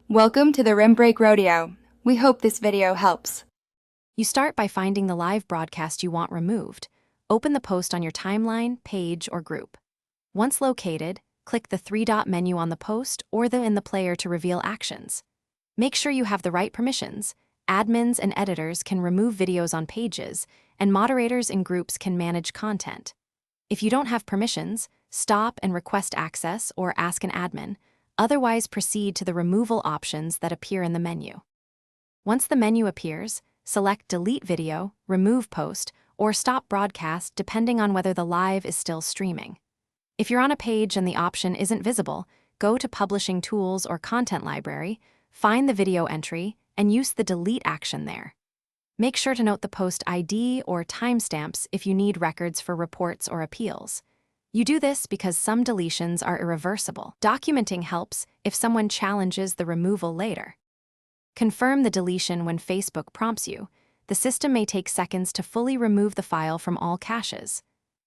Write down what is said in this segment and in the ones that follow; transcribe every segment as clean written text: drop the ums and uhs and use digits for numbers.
Welcome to the Rim Break Rodeo. We hope this video helps. You start by finding the live broadcast you want removed. Open the post on your timeline, page, or group. Once located, click the three-dot menu on the post or in the player to reveal actions. Make sure you have the right permissions. Admins and editors can remove videos on pages, and moderators in groups can manage content. If you don't have permissions, stop and request access or ask an admin. Otherwise, proceed to the removal options that appear in the menu. Once the menu appears, select Delete Video, Remove Post, or Stop Broadcast depending on whether the live is still streaming. If you're on a page and the option isn't visible, go to Publishing Tools or Content Library, find the video entry, and use the delete action there. Make sure to note the post ID or timestamps if you need records for reports or appeals. You do this because some deletions are irreversible. Documenting helps if someone challenges the removal later. Confirm the deletion when Facebook prompts you. The system may take seconds to fully remove the file from all caches.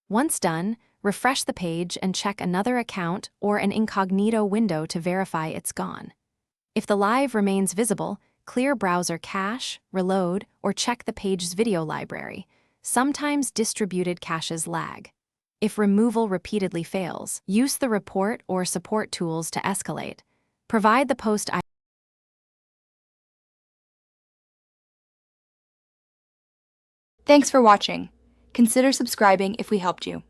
Once done, refresh the page and check another account or an incognito window to verify it's gone. If the live remains visible, clear browser cache, reload, or check the page's video library. Sometimes distributed caches lag. If removal repeatedly fails, use the report or support tools to escalate. Provide the post ID. Thanks for watching. Consider subscribing if we helped you.